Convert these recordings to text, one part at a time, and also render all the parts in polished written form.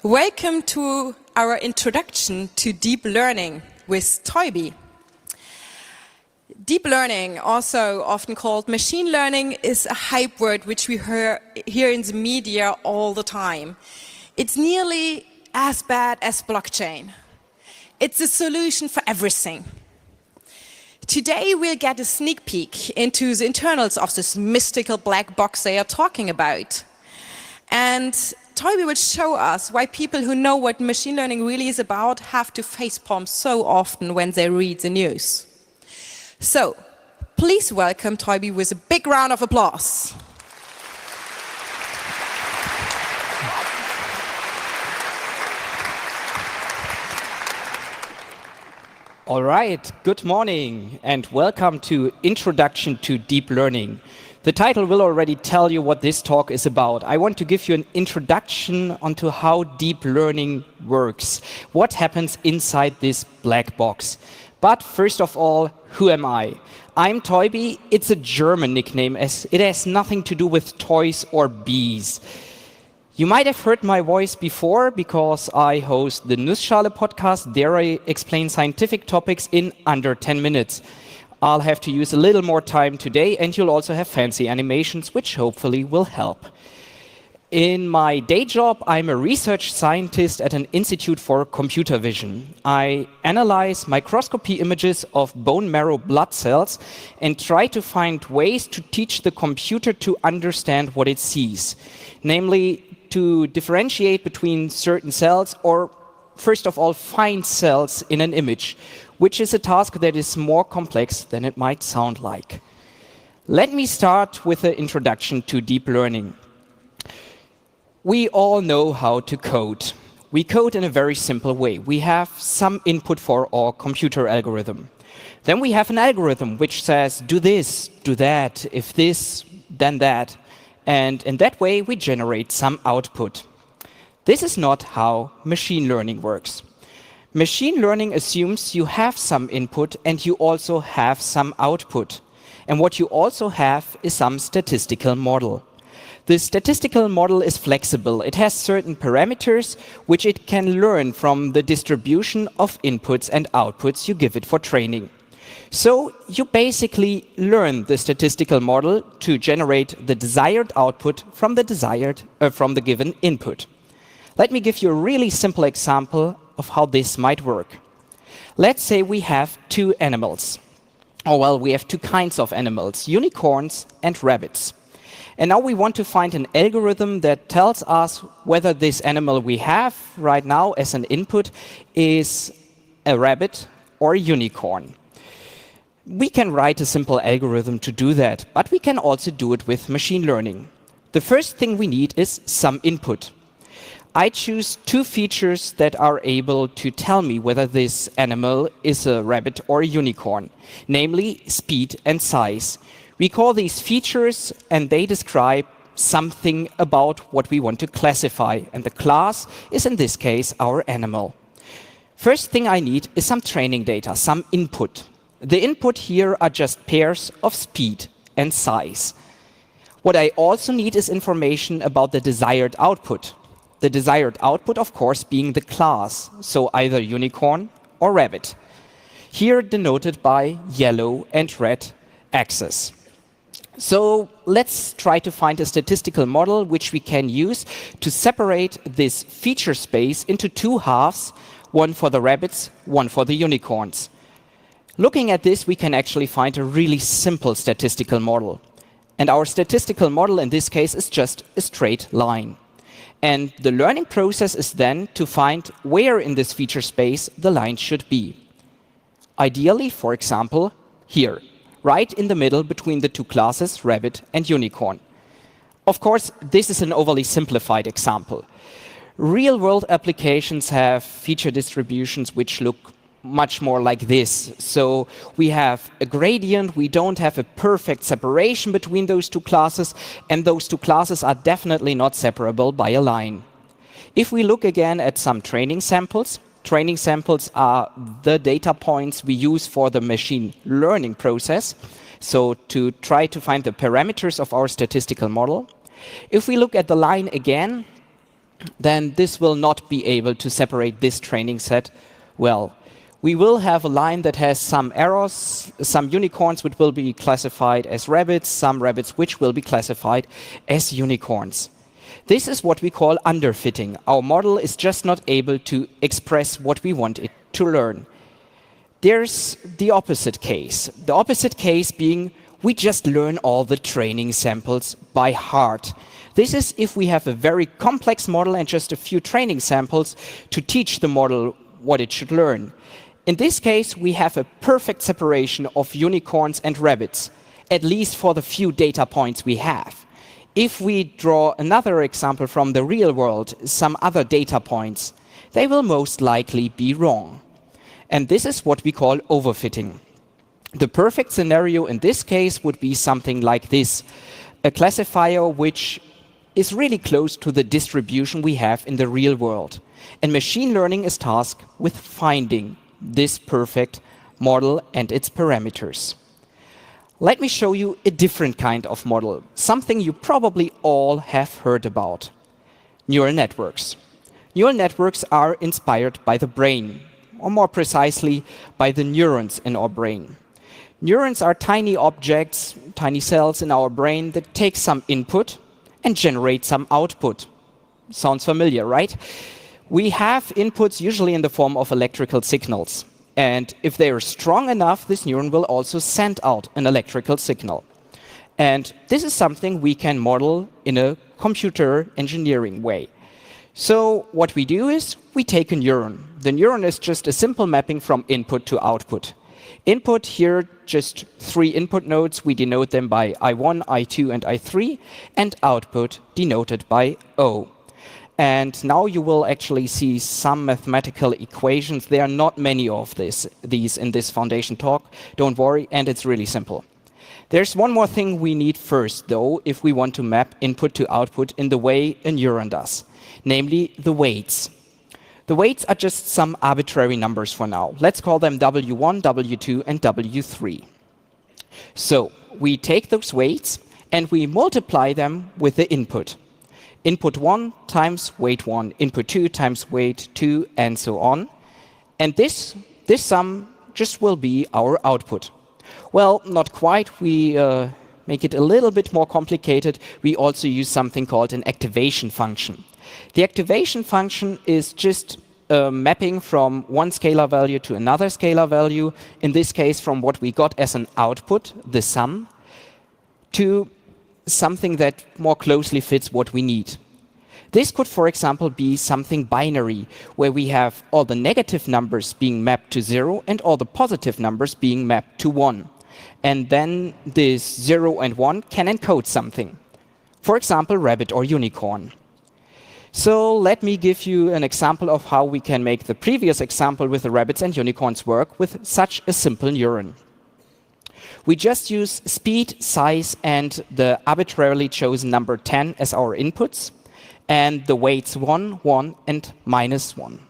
Welcome to our introduction to deep learning with Toibi. Deep learning, also often called machine learning, is a hype word which we hear in the media all the time. It's nearly as bad as blockchain. It's a solution for everything. Today we'll get a sneak peek into the internals of this mystical black box they are talking about. And Toibi will show us why people who know what machine learning really is about have to facepalm so often when they read the news. So, please welcome Toibi with a big round of applause. All right, good morning and welcome to Introduction to Deep Learning. The title will already tell you what this talk is about. I want to give you an introduction onto how deep learning works, what happens inside this black box. But first of all, who am I? I'm Toibi. It's a German nickname, as it has nothing to do with toys or bees. You might have heard my voice before because I host the Nussschale podcast. There I explain scientific topics in under 10 minutes. I'll have to use a little more time today, and you'll also have fancy animations, which hopefully will help. In my day job, I'm a research scientist at an institute for computer vision. I analyze microscopy images of bone marrow blood cells and try to find ways to teach the computer to understand what it sees, namely to differentiate between certain cells or, first of all, find cells in an image, which is a task that is more complex than it might sound like. Let me start with an introduction to deep learning. We all know how to code. We code in a very simple way. We have some input for our computer algorithm. Then we have an algorithm which says, do this, do that, if this, then that. And in that way, we generate some output. This is not how machine learning works. Machine learning assumes you have some input and you also have some output. And what you also have is some statistical model. The statistical model is flexible. It has certain parameters which it can learn from the distribution of inputs and outputs you give it for training. So you basically learn the statistical model to generate the desired output from the given input. Let me give you a really simple example of how this might work. Let's say we have two animals. We have two kinds of animals, unicorns and rabbits. And now we want to find an algorithm that tells us whether this animal we have right now as an input is a rabbit or a unicorn. We can write a simple algorithm to do that, but we can also do it with machine learning. The first thing we need is some input. I choose two features that are able to tell me whether this animal is a rabbit or a unicorn, namely speed and size. We call these features and they describe something about what we want to classify, and the class is in this case our animal. First thing I need is some training data, some input. The input here are just pairs of speed and size. What I also need is information about the desired output. The desired output, of course, being the class, so either unicorn or rabbit. Here denoted by yellow and red axes. So let's try to find a statistical model which we can use to separate this feature space into two halves, one for the rabbits, one for the unicorns. Looking at this, we can actually find a really simple statistical model. And our statistical model in this case is just a straight line. And the learning process is then to find where in this feature space the line should be. Ideally, for example, here, right in the middle between the two classes, rabbit and unicorn. Of course, this is an overly simplified example. Real-world applications have feature distributions which look much more like this. So we have a gradient, we don't have a perfect separation between those two classes, and those two classes are definitely not separable by a line. If we look again at some training samples are the data points we use for the machine learning process, so to try to find the parameters of our statistical model. If we look at the line again, then this will not be able to separate this training set well. We will have a line that has some errors, some unicorns which will be classified as rabbits, some rabbits which will be classified as unicorns. This is what we call underfitting. Our model is just not able to express what we want it to learn. There's the opposite case. The opposite case being we just learn all the training samples by heart. This is if we have a very complex model and just a few training samples to teach the model what it should learn. In this case, we have a perfect separation of unicorns and rabbits, at least for the few data points we have. If we draw another example from the real world, some other data points, they will most likely be wrong. And this is what we call overfitting. The perfect scenario in this case would be something like this, a classifier which is really close to the distribution we have in the real world. And machine learning is tasked with finding this perfect model and its parameters. Let me show you a different kind of model, something you probably all have heard about. Neural networks. Neural networks are inspired by the brain, or more precisely, by the neurons in our brain. Neurons are tiny objects, tiny cells in our brain that take some input and generate some output. Sounds familiar, right? We have inputs usually in the form of electrical signals. And if they are strong enough, this neuron will also send out an electrical signal. And this is something we can model in a computer engineering way. So what we do is we take a neuron. The neuron is just a simple mapping from input to output. Input here, just 3 input nodes. We denote them by I1, I2, and I3, and output denoted by O. And now you will actually see some mathematical equations. There are not many of these in this foundation talk. Don't worry, and it's really simple. There's one more thing we need first, though, if we want to map input to output in the way a neuron does, namely the weights. The weights are just some arbitrary numbers for now. Let's call them W1, W2, and W3. So we take those weights and we multiply them with the input. Input 1 times weight 1, input 2 times weight 2, and so on. And this sum just will be our output. Well, not quite. We make it a little bit more complicated. We also use something called an activation function. The activation function is just a mapping from one scalar value to another scalar value, in this case from what we got as an output, the sum, to something that more closely fits what we need. This could, for example, be something binary, where we have all the negative numbers being mapped to 0 and all the positive numbers being mapped to 1. And then this 0 and 1 can encode something. For example, rabbit or unicorn. So let me give you an example of how we can make the previous example with the rabbits and unicorns work with such a simple neuron. We just use speed, size, and the arbitrarily chosen number 10 as our inputs, and the weights 1, 1, and -1.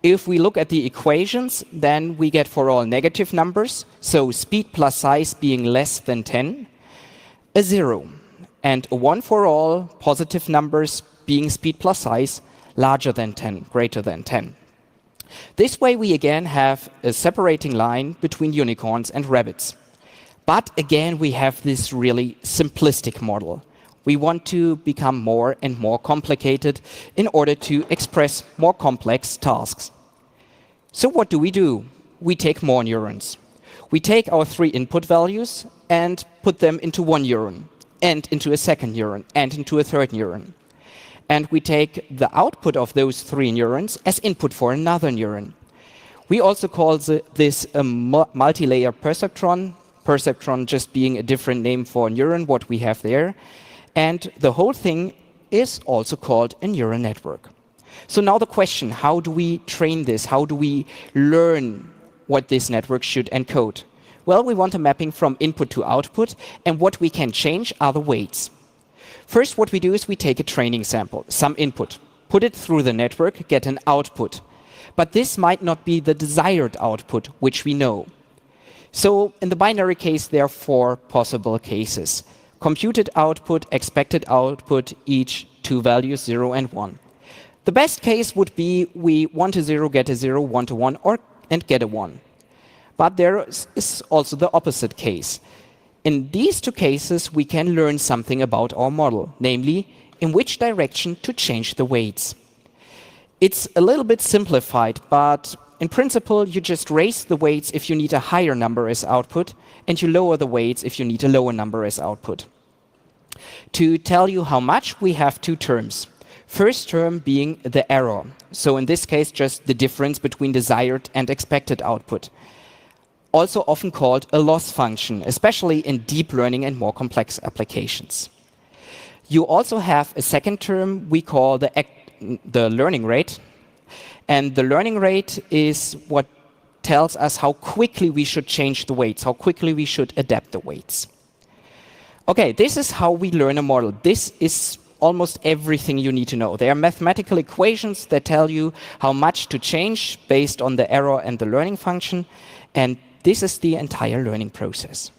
If we look at the equations, then we get for all negative numbers, so speed plus size being less than 10, a 0, and a 1 for all positive numbers being speed plus size larger than 10, greater than 10. This way we again have a separating line between unicorns and rabbits. But again, we have this really simplistic model. We want to become more and more complicated in order to express more complex tasks. So what do? We take more neurons. We take our 3 input values and put them into one neuron, and into a second neuron, and into a third neuron. And we take the output of those 3 neurons as input for another neuron. We also call this a multi-layer perceptron, perceptron just being a different name for neuron, what we have there. And the whole thing is also called a neural network. So now the question, how do we train this? How do we learn what this network should encode? Well, we want a mapping from input to output, and what we can change are the weights. First, what we do is we take a training sample, some input, put it through the network, get an output. But this might not be the desired output, which we know. So in the binary case, there are 4 possible cases. Computed output, expected output, each two values, 0 and 1. The best case would be we 1 to 0, get a 0, 1 to 1, and get a 1. But there is also the opposite case. In these two cases, we can learn something about our model, namely, in which direction to change the weights. It's a little bit simplified, but in principle, you just raise the weights if you need a higher number as output, and you lower the weights if you need a lower number as output. To tell you how much, we have two terms. First term being the error. So in this case, just the difference between desired and expected output. Also often called a loss function, especially in deep learning and more complex applications. You also have a second term we call the learning rate. And the learning rate is what tells us how quickly we should change the weights, how quickly we should adapt the weights. Okay, this is how we learn a model. This is almost everything you need to know. There are mathematical equations that tell you how much to change based on the error and the learning function. And this is the entire learning process.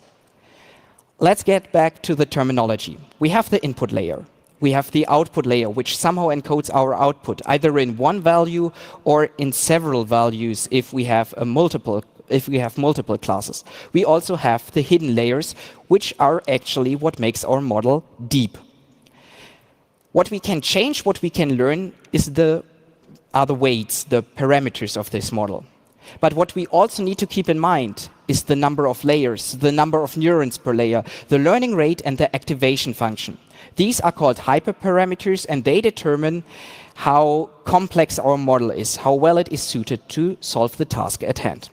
Let's get back to the terminology. We have the input layer. We have the output layer, which somehow encodes our output, either in one value or in several values if we have multiple classes. We also have the hidden layers, which are actually what makes our model deep. What we can change, what we can learn, are the weights, the parameters of this model. But what we also need to keep in mind is the number of layers, the number of neurons per layer, the learning rate, and the activation function. These are called hyperparameters, and they determine how complex our model is, how well it is suited to solve the task at hand.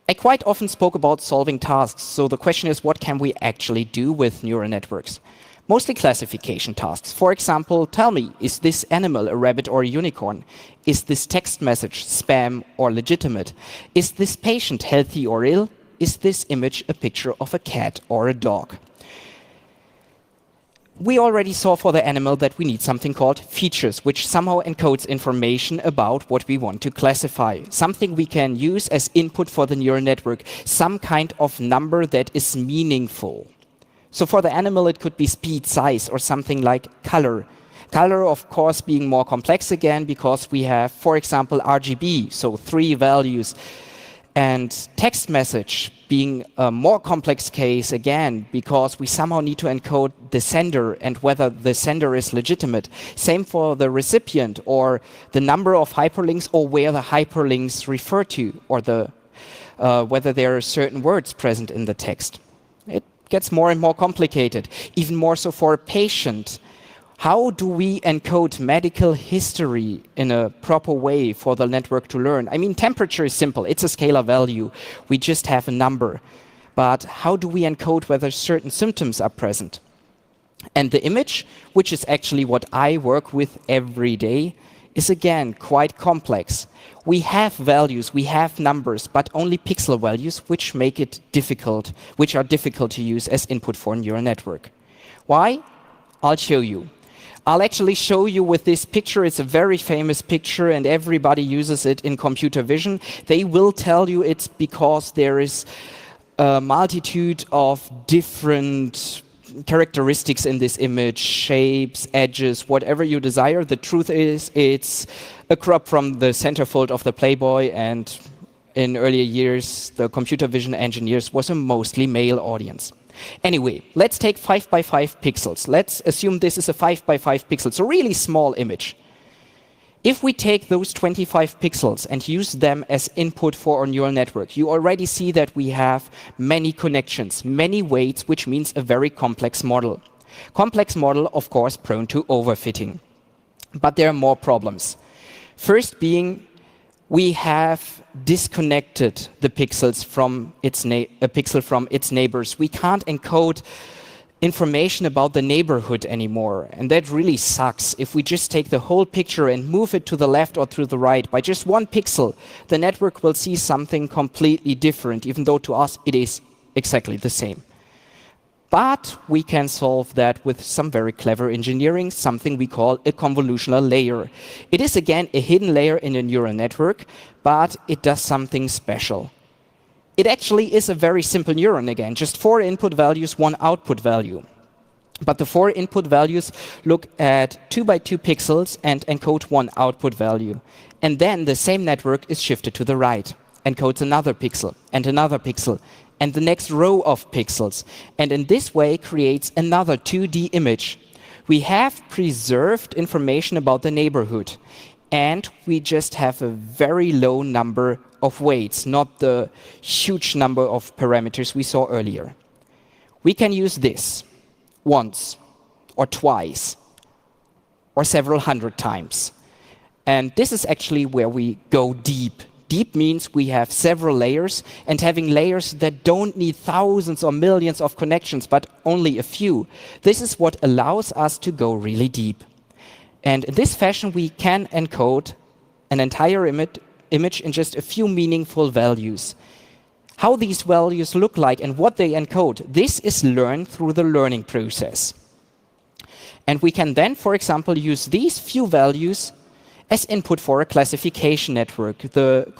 I quite often spoke about solving tasks, so the question is, what can we actually do with neural networks? Mostly classification tasks. For example, tell me, is this animal a rabbit or a unicorn? Is this text message spam or legitimate? Is this patient healthy or ill? Is this image a picture of a cat or a dog? We already saw for the animal that we need something called features, which somehow encodes information about what we want to classify. Something we can use as input for the neural network, some kind of number that is meaningful. So for the animal, it could be speed, size, or something like color. Color, of course, being more complex again, because we have, for example, RGB, so 3 values. And text message being a more complex case, again, because we somehow need to encode the sender and whether the sender is legitimate. Same for the recipient, or the number of hyperlinks, or where the hyperlinks refer to, or whether there are certain words present in the text. It gets more and more complicated, even more so for a patient. How do we encode medical history in a proper way for the network to learn? I mean, temperature is simple. It's a scalar value. We just have a number. But how do we encode whether certain symptoms are present? And the image, which is actually what I work with every day, is again quite complex. We have values, we have numbers, but only pixel values, which make it difficult, which are difficult to use as input for a neural network. Why? I'll show you. I'll actually show you with this picture. It's a very famous picture, and everybody uses it in computer vision. They will tell you it's because there is a multitude of different characteristics in this image, shapes, edges, whatever you desire. The truth is, it's a crop from the centerfold of the Playboy, and in earlier years, the computer vision engineers was a mostly male audience. Anyway, let's take 5 by 5 pixels. Let's assume this is a 5 by 5 pixels, a really small image. If we take those 25 pixels and use them as input for our neural network, you already see that we have many connections, many weights, which means a very complex model. Complex model, of course, prone to overfitting. But there are more problems. First being, we have disconnected the pixels from a pixel from its neighbors. We can't encode information about the neighborhood anymore, and that really sucks. If we just take the whole picture and move it to the left or to the right by just 1 pixel, the network will see something completely different, even though to us it is exactly the same. But we can solve that with some very clever engineering, something we call a convolutional layer. It is again a hidden layer in a neural network, but it does something special. It actually is a very simple neuron again, just 4 input values, 1 output value. But the 4 input values look at 2 by 2 pixels and encode 1 output value. And then the same network is shifted to the right, encodes another pixel, and the next row of pixels. And in this way creates another 2D image. We have preserved information about the neighborhood, and we just have a very low number of weights, not the huge number of parameters we saw earlier. We can use this once, or twice, or several hundred times. And this is actually where we go deep. Deep means we have several layers, and having layers that don't need thousands or millions of connections, but only a few. This is what allows us to go really deep. And in this fashion, we can encode an entire image in just a few meaningful values. How these values look like and what they encode, this is learned through the learning process. And we can then, for example, use these few values as input for a classification network, the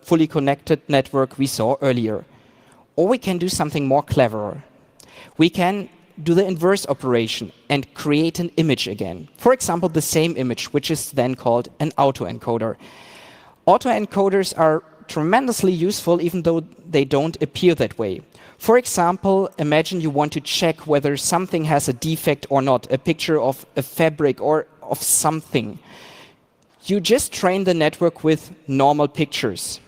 fully connected network we saw earlier. Or we can do something more clever. We can do the inverse operation and create an image again. For example, the same image, which is then called an autoencoder. Autoencoders are tremendously useful even though they don't appear that way. For example, imagine you want to check whether something has a defect or not, a picture of a fabric or of something. You just train the network with normal pictures.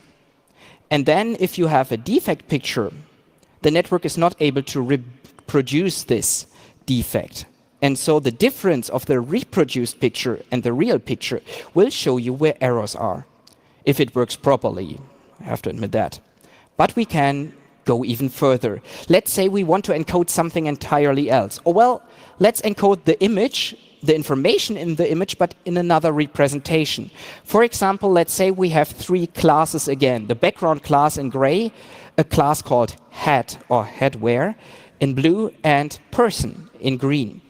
And then if you have a defect picture, the network is not able to reproduce this defect. And so the difference of the reproduced picture and the real picture will show you where errors are, if it works properly. I have to admit that. But we can go even further. Let's say we want to encode something entirely else. Or well, let's encode the image, the information in the image, but in another representation. For example, let's say we have 3 classes again. The background class in gray, a class called hat or headwear in blue, and person in green.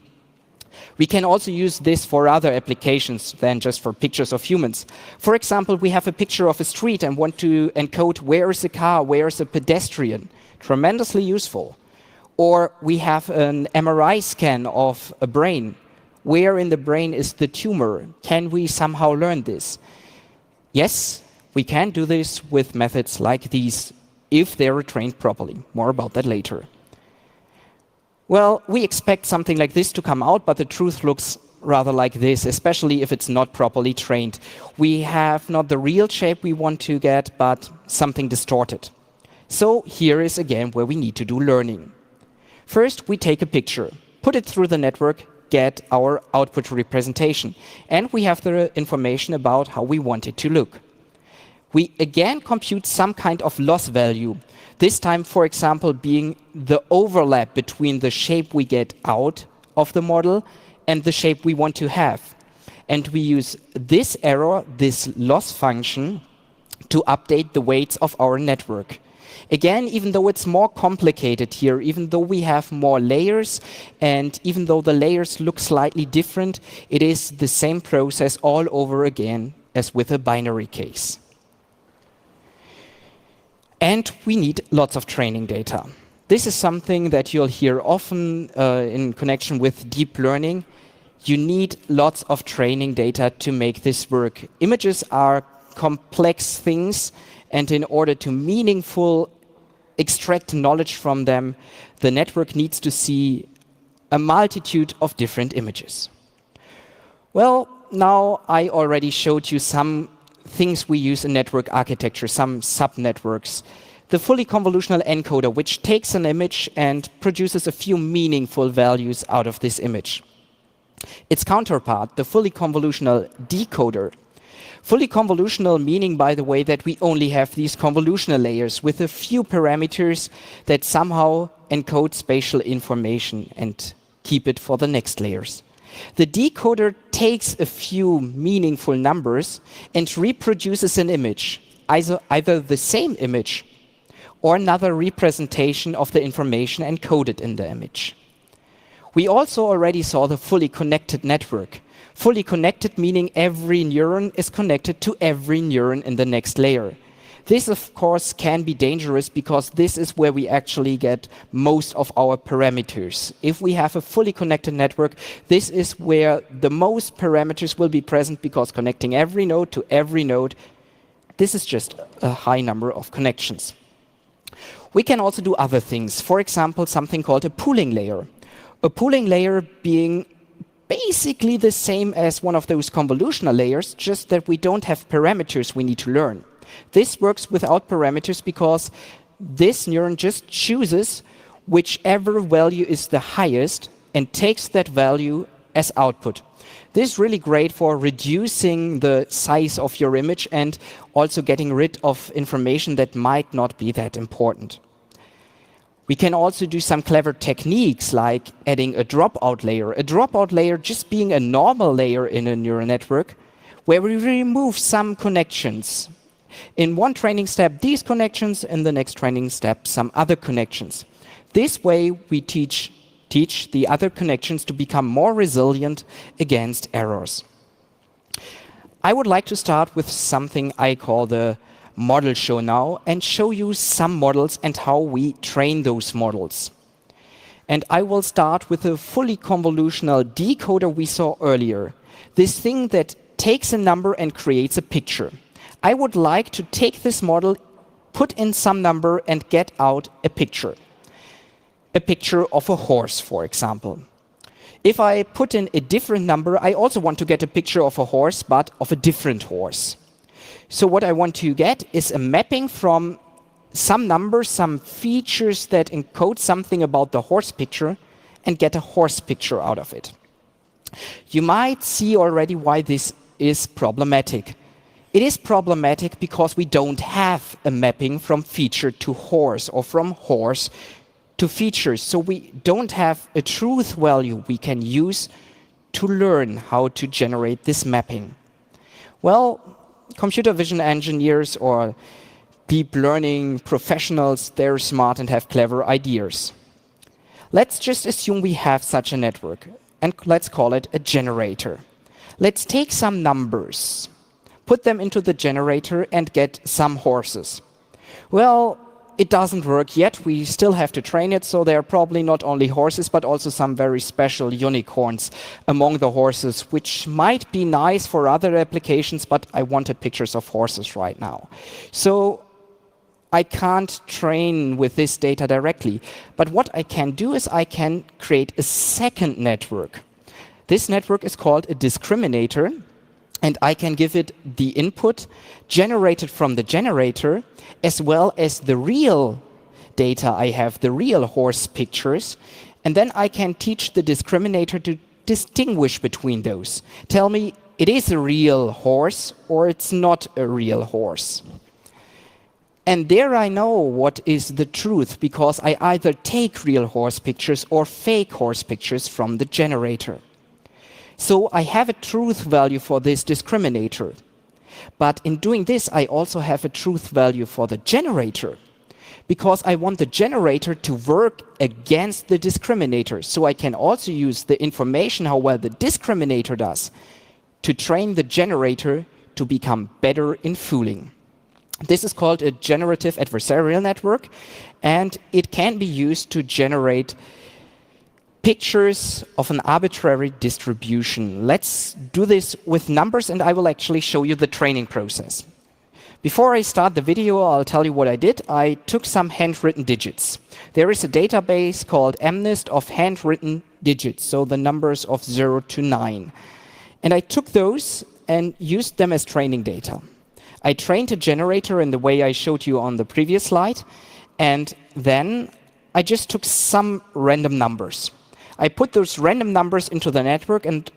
We can also use this for other applications than just for pictures of humans. For example, we have a picture of a street and want to encode where is a car, where is a pedestrian. Tremendously useful. Or we have an MRI scan of a brain. Where in the brain is the tumor? Can we somehow learn this? Yes, we can do this with methods like these if they are trained properly. More about that later. Well, we expect something like this to come out, but the truth looks rather like this, especially if it's not properly trained. We have not the real shape we want to get, but something distorted. So here is again where we need to do learning. First, we take a picture, put it through the network, get our output representation, and we have the information about how we want it to look. We again compute some kind of loss value. This time, for example, being the overlap between the shape we get out of the model and the shape we want to have. And we use this error, this loss function, to update the weights of our network. Again, even though it's more complicated here, even though we have more layers, and even though the layers look slightly different, it is the same process all over again as with a binary case. And we need lots of training data. This is something that you'll hear often in connection with deep learning. You need lots of training data to make this work. Images are complex things, and in order to meaningful extract knowledge from them, the network needs to see a multitude of different images. Well, now I already showed you some things we use in network architecture, some subnetworks. The fully convolutional encoder, which takes an image and produces a few meaningful values out of this image. Its counterpart, the fully convolutional decoder. Fully convolutional meaning, by the way, that we only have these convolutional layers with a few parameters that somehow encode spatial information and keep it for the next layers. The decoder takes a few meaningful numbers and reproduces an image, either the same image or another representation of the information encoded in the image. We also already saw the fully connected network. Fully connected meaning every neuron is connected to every neuron in the next layer. This, of course, can be dangerous because this is where we actually get most of our parameters. If we have a fully connected network, this is where the most parameters will be present because connecting every node to every node, this is just a high number of connections. We can also do other things. For example, something called a pooling layer. A pooling layer being basically the same as one of those convolutional layers, just that we don't have parameters we need to learn. This works without parameters because this neuron just chooses whichever value is the highest and takes that value as output. This is really great for reducing the size of your image and also getting rid of information that might not be that important. We can also do some clever techniques like adding a dropout layer. A dropout layer just being a normal layer in a neural network where we remove some connections. In one training step, these connections, in the next training step, some other connections. This way, we teach the other connections to become more resilient against errors. I would like to start with something I call the model show now and show you some models and how we train those models. And I will start with a fully convolutional decoder we saw earlier. This thing that takes a number and creates a picture. I would like to take this model, put in some number, and get out a picture. A picture of a horse, for example. If I put in a different number, I also want to get a picture of a horse, but of a different horse. So what I want to get is a mapping from some numbers, some features that encode something about the horse picture, and get a horse picture out of it. You might see already why this is problematic. It is problematic because we don't have a mapping from feature to horse or from horse to features. So we don't have a truth value we can use to learn how to generate this mapping. Well, computer vision engineers or deep learning professionals, they're smart and have clever ideas. Let's just assume we have such a network, and let's call it a generator. Let's take some numbers, put them into the generator, and get some horses. Well, it doesn't work yet. We still have to train it, so there are probably not only horses, but also some very special unicorns among the horses, which might be nice for other applications, but I wanted pictures of horses right now. So I can't train with this data directly. But what I can do is I can create a second network. This network is called a discriminator, and I can give it the input generated from the generator, as well as the real data I have, the real horse pictures, and then I can teach the discriminator to distinguish between those. Tell me, it is a real horse or it's not a real horse. And there I know what is the truth, because I either take real horse pictures or fake horse pictures from the generator. So I have a truth value for this discriminator. But in doing this, I also have a truth value for the generator, because I want the generator to work against the discriminator. So I can also use the information, how well the discriminator does, to train the generator to become better in fooling. This is called a generative adversarial network, and it can be used to generate pictures of an arbitrary distribution. Let's do this with numbers, and I will actually show you the training process. Before I start the video, I'll tell you what I did. I took some handwritten digits. There is a database called MNIST of handwritten digits, so the numbers of 0 to 9. And I took those and used them as training data. I trained a generator in the way I showed you on the previous slide, and then I just took some random numbers. I put those random numbers into the network and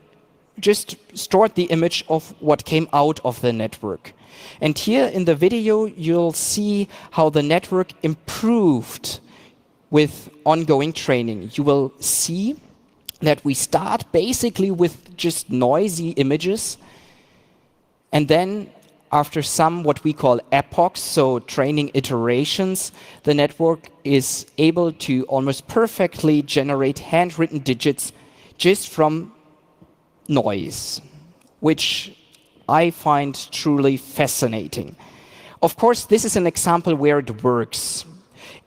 just stored the image of what came out of the network. And here in the video, you'll see how the network improved with ongoing training. You will see that we start basically with just noisy images, and then after some what we call epochs, so training iterations, the network is able to almost perfectly generate handwritten digits just from noise, which I find truly fascinating. Of course, this is an example where it works.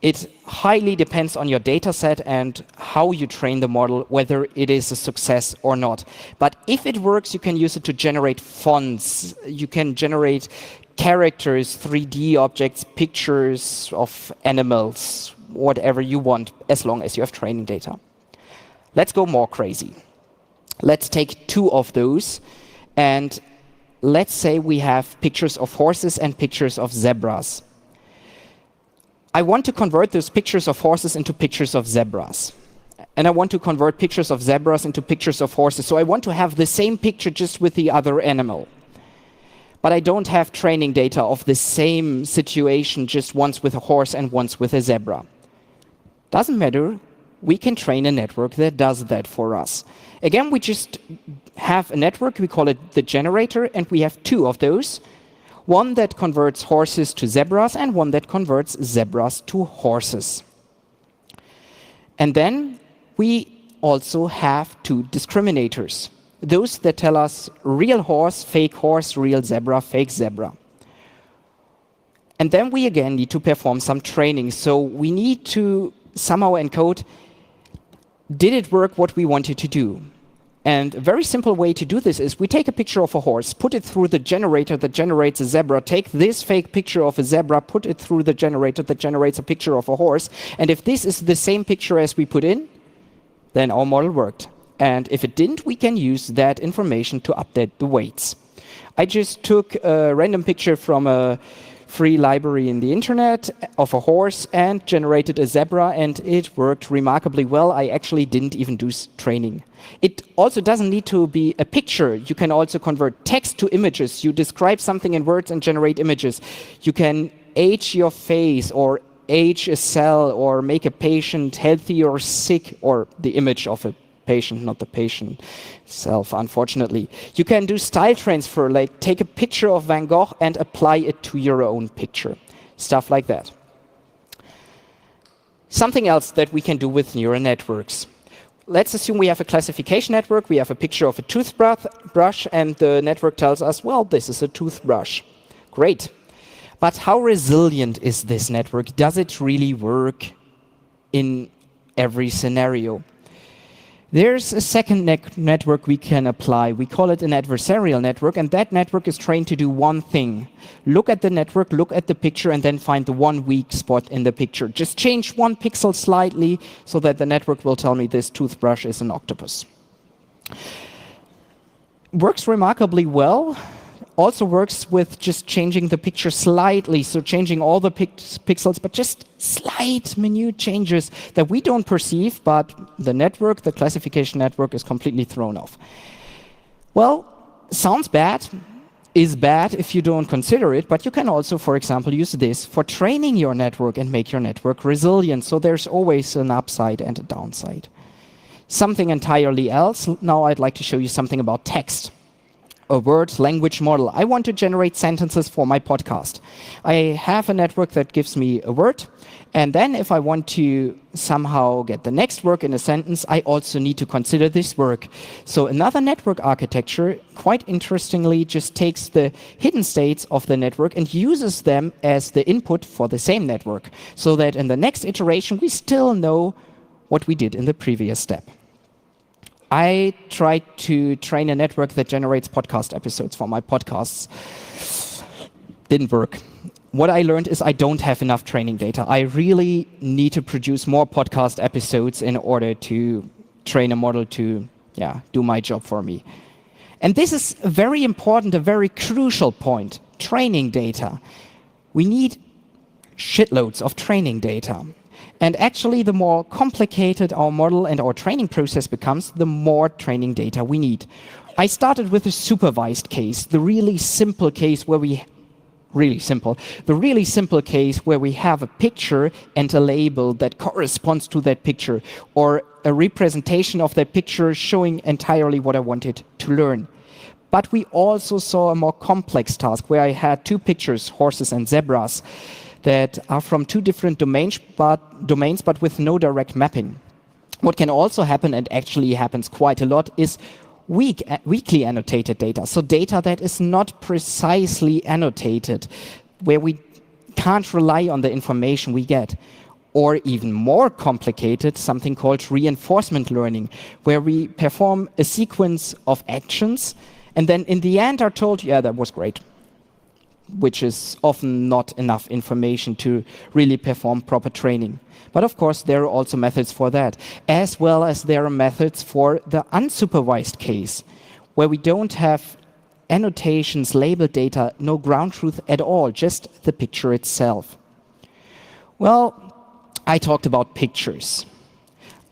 It highly depends on your data set and how you train the model, whether it is a success or not. But if it works, you can use it to generate fonts. You can generate characters, 3D objects, pictures of animals, whatever you want, as long as you have training data. Let's go more crazy. Let's take 2 of those, and let's say we have pictures of horses and pictures of zebras. I want to convert those pictures of horses into pictures of zebras. And I want to convert pictures of zebras into pictures of horses. So I want to have the same picture just with the other animal. But I don't have training data of the same situation, just once with a horse and once with a zebra. Doesn't matter. We can train a network that does that for us. Again, we just have a network. We call it the generator, and we have 2 of those. One that converts horses to zebras and one that converts zebras to horses. And then we also have 2 discriminators. Those that tell us real horse, real zebra, fake zebra. And then we again need to perform some training. So we need to somehow encode, did it work what we wanted to do? And a very simple way to do this is we take a picture of a horse, put it through the generator that generates a zebra, take this fake picture of a zebra, put it through the generator that generates a picture of a horse. And if this is the same picture as we put in, then our model worked. And if it didn't, we can use that information to update the weights. I just took a random picture from a free library in the internet of a horse and generated a zebra, and it worked remarkably well. I actually didn't even do training. It also doesn't need to be a picture. You can also convert text to images. You describe something in words and generate images. You can age your face or age a cell or make a patient healthy or sick, or the image of a patient, not the patient itself, unfortunately. You can do style transfer, like take a picture of Van Gogh and apply it to your own picture. Stuff like that. Something else that we can do with neural networks. Let's assume we have a classification network. We have a picture of a toothbrush, and the network tells us, well, this is a toothbrush. Great. But how resilient is this network? Does it really work in every scenario? There's a second network we can apply. We call it an adversarial network, and that network is trained to do one thing. Look at the network, look at the picture, and then find the one weak spot in the picture. Just change one pixel slightly so that the network will tell me this toothbrush is an octopus. Works remarkably well. Also works with just changing the picture slightly, so changing all the pixels, but just slight minute changes that we don't perceive, but the network, the classification network, is completely thrown off. Well, sounds bad, is bad if you don't consider it, but you can also, for example, use this for training your network and make your network resilient, so there's always an upside and a downside. Something entirely else, now I'd like to show you something about text. A word language model. I want to generate sentences for my podcast. I have a network that gives me a word, and then if I want to somehow get the next word in a sentence, I also need to consider this word. So another network architecture, quite interestingly, just takes the hidden states of the network and uses them as the input for the same network, so that in the next iteration we still know what we did in the previous step. I tried to train a network that generates podcast episodes for my podcasts. Didn't work. What I learned is I don't have enough training data. I really need to produce more podcast episodes in order to train a model to do my job for me. And this is very important, a very crucial point, training data. We need shitloads of training data. And actually, the more complicated our model and our training process becomes, the more training data we need. I started with a supervised case, the really simple case where we have a picture and a label that corresponds to that picture, or a representation of that picture showing entirely what I wanted to learn. But we also saw a more complex task where I had 2 pictures, horses and zebras, that are from 2 different domains, but with no direct mapping. What can also happen, and actually happens quite a lot, is weakly annotated data. So data that is not precisely annotated. where we can't rely on the information we get. Or even more complicated, something called reinforcement learning, where we perform a sequence of actions and then in the end are told, yeah, that was great, which is often not enough information to really perform proper training. But of course, there are also methods for that, as well as there are methods for the unsupervised case, where we don't have annotations, labeled data, no ground truth at all, just the picture itself. Well, I talked about pictures.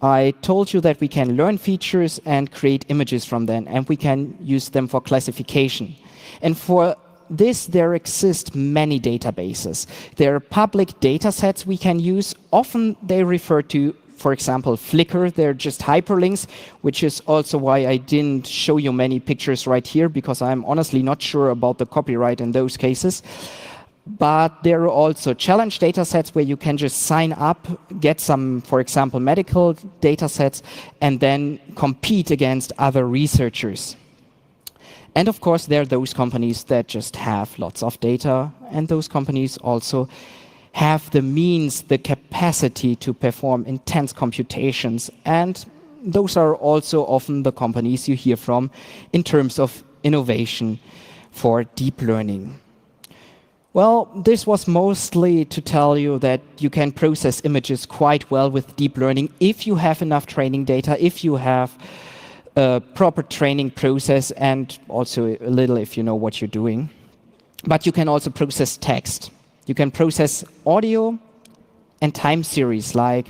I told you that we can learn features and create images from them, and we can use them for classification. And for this, there exist many databases. There are public data sets we can use. Often they refer to, for example, Flickr. They're just hyperlinks, which is also why I didn't show you many pictures right here, because I'm honestly not sure about the copyright in those cases. But there are also challenge data sets where you can just sign up, get some, for example, medical data sets, and then compete against other researchers. And of course, there are those companies that just have lots of data, and those companies also have the means, the capacity to perform intense computations. And those are also often the companies you hear from in terms of innovation for deep learning. Well, this was mostly to tell you that you can process images quite well with deep learning if you have enough training data, if you have a proper training process, and also a little if you know what you're doing. But you can also process text. You can process audio and time series like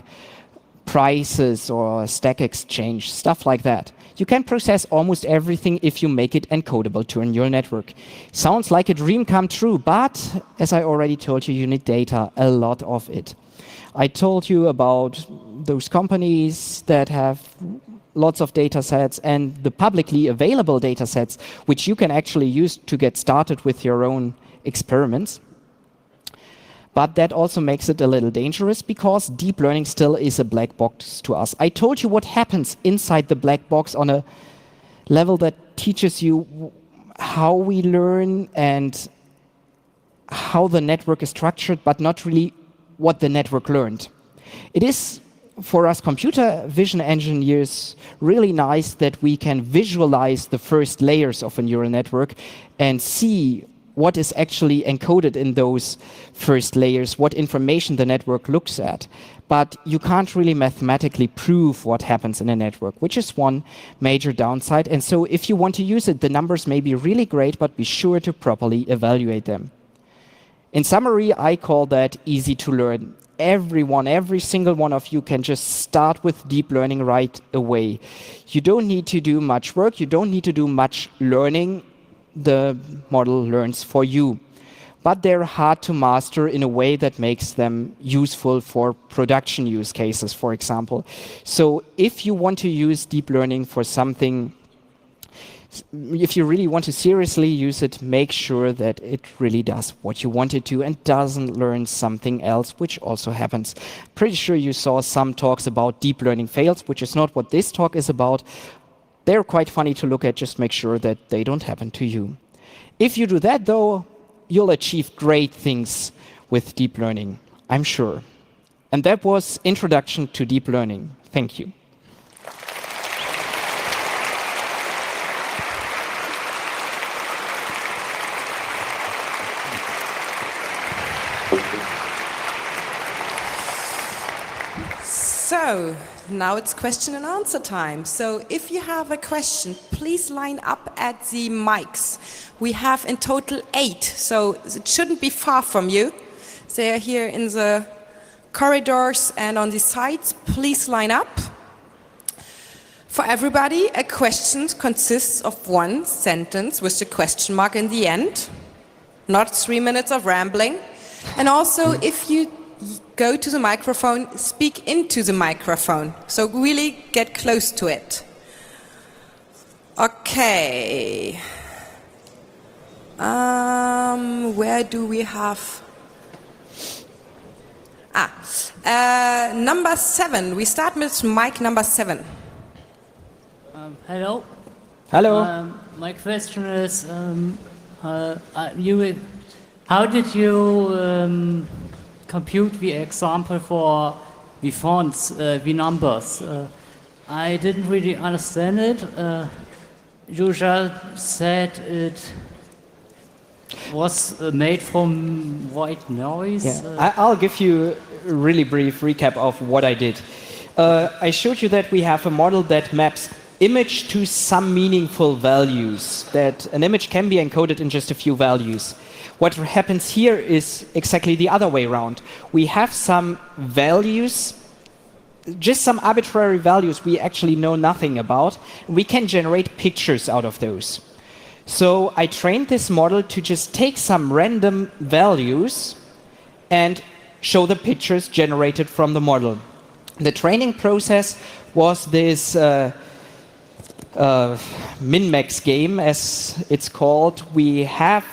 prices or stack exchange, stuff like that. You can process almost everything if you make it encodable to a neural network. Sounds like a dream come true, but as I already told you, you need data, a lot of it. I told you about those companies that have lots of data sets and the publicly available data sets, which you can actually use to get started with your own experiments. But that also makes it a little dangerous because deep learning still is a black box to us. I told you what happens inside the black box on a level that teaches you how we learn and how the network is structured, but not really what the network learned. It is, for us computer vision engineers, really nice that we can visualize the first layers of a neural network and see what is actually encoded in those first layers, what information the network looks at. But you can't really mathematically prove what happens in a network, which is one major downside. And so if you want to use it, the numbers may be really great, but be sure to properly evaluate them. In summary, I call that easy to learn. Everyone, every single one of you can just start with deep learning right away. You don't need to do much work. You don't need to do much learning. The model learns for you. But they're hard to master in a way that makes them useful for production use cases, for example. So if you want to use deep learning for something, if you really want to seriously use it, make sure that it really does what you want it to and doesn't learn something else, which also happens. Pretty sure you saw some talks about deep learning fails, which is not what this talk is about. They're quite funny to look at, just make sure that they don't happen to you. If you do that, though, you'll achieve great things with deep learning, I'm sure. And that was Introduction to Deep Learning. Thank you. So, now it's question and answer time. So if you have a question, please line up at the mics. We have in total 8, so it shouldn't be far from you. They are here in the corridors and on the sides. Please line up. For everybody, a question consists of one sentence with the question mark in the end, not 3 minutes of rambling. And also, if you go to the microphone, speak into the microphone. So really get close to it. Okay. Where do we have? Number 7. We start with mic number 7. Hello. Hello. My question is, How did you compute the example for the fonts, the numbers? I didn't really understand it. You just said it was made from white noise. Yeah. I'll give you a really brief recap of what I did. I showed you that we have a model that maps image to some meaningful values, that an image can be encoded in just a few values. What happens here is exactly the other way around. We have some values, just some arbitrary values we actually know nothing about. We can generate pictures out of those. So I trained this model to just take some random values and show the pictures generated from the model. The training process was this min-max game, as it's called. We have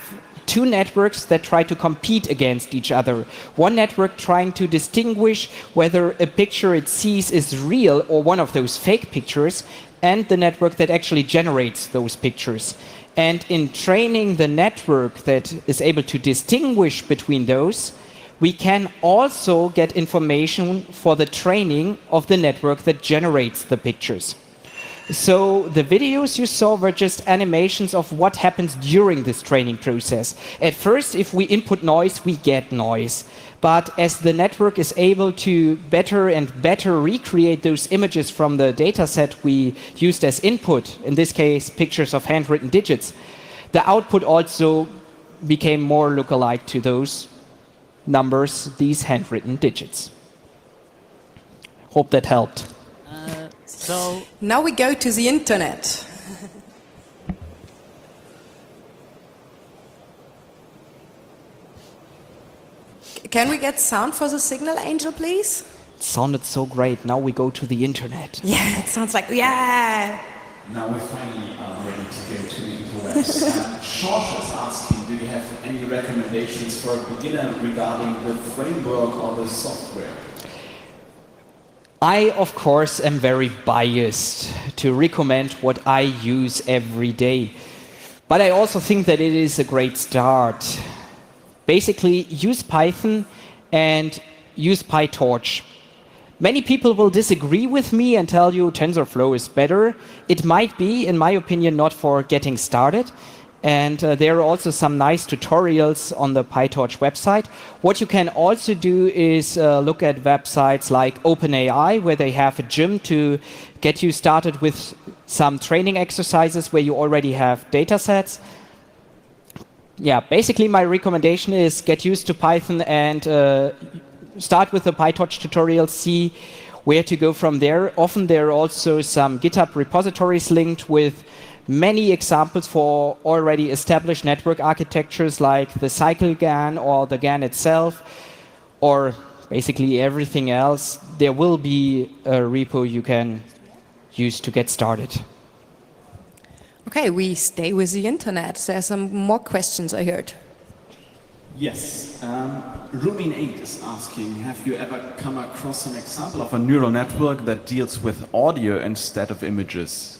two networks that try to compete against each other. One network trying to distinguish whether a picture it sees is real or one of those fake pictures, and the network that actually generates those pictures. And in training the network that is able to distinguish between those, we can also get information for the training of the network that generates the pictures. So the videos you saw were just animations of what happens during this training process. At first, if we input noise, we get noise. But as the network is able to better and better recreate those images from the data set we used as input, in this case, pictures of handwritten digits, the output also became more lookalike to those numbers, these handwritten digits. Hope that helped. So now we go to the internet. Can we get sound for the signal, Angel, please? It sounded so great. Now we go to the internet. Yeah, it sounds like, yeah. Now we finally are ready to go to the interwebs. George is asking, do you have any recommendations for a beginner regarding the framework or the software? I, of course, am very biased to recommend what I use every day. But I also think that it is a great start. Basically, use Python and use PyTorch. Many people will disagree with me and tell you TensorFlow is better. It might be, in my opinion, not for getting started. And there are also some nice tutorials on the PyTorch website. What you can also do is look at websites like OpenAI, where they have a gym to get you started with some training exercises where you already have data sets. Yeah, basically my recommendation is get used to Python and start with the PyTorch tutorial, see where to go from there. Often there are also some GitHub repositories linked with many examples for already established network architectures like the cycle GAN or the GAN itself, or basically everything else. There will be a repo you can use to get started. Okay, we stay with the internet. There are some more questions I heard. Yes. Rubin8 is asking, have you ever come across an example of a neural network that deals with audio instead of images?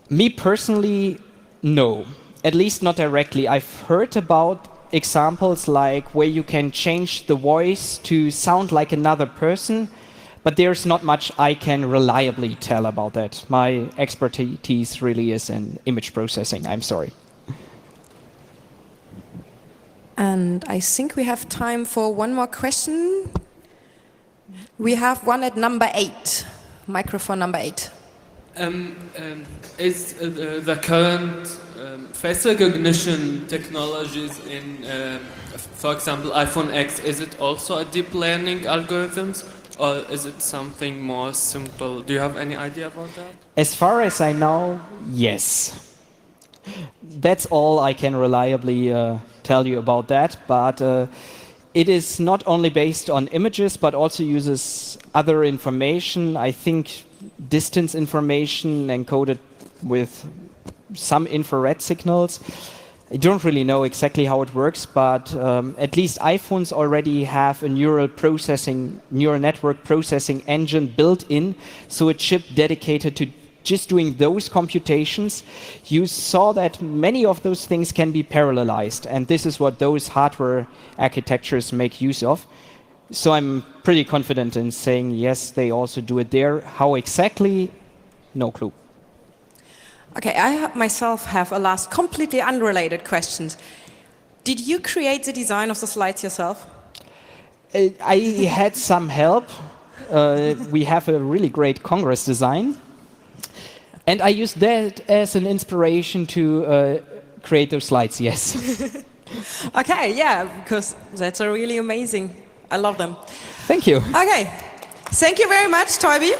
Me personally, no. At least not directly. I've heard about examples like where you can change the voice to sound like another person, but there's not much I can reliably tell about that. My expertise really is in image processing. I'm sorry. And I think we have time for one more question. We have one at number 8, microphone number 8. Is the current face recognition technologies in, for example, iPhone X, is it also a deep learning algorithms, or is it something more simple? Do you have any idea about that? As far as I know, yes. That's all I can reliably tell you about that, but it is not only based on images, but also uses other information. I think distance information encoded with some infrared signals. I don't really know exactly how it works, but at least iPhones already have a neural network processing engine built in, so a chip dedicated just doing those computations, you saw that many of those things can be parallelized. And this is what those hardware architectures make use of. So I'm pretty confident in saying, yes, they also do it there. How exactly? No clue. Okay, I myself have a last completely unrelated question. Did you create the design of the slides yourself? I had some help. We have a really great Congress design. And I used that as an inspiration to create those slides, yes. Okay, yeah, because that's a really amazing. I love them. Thank you. Okay, thank you very much, Toibi.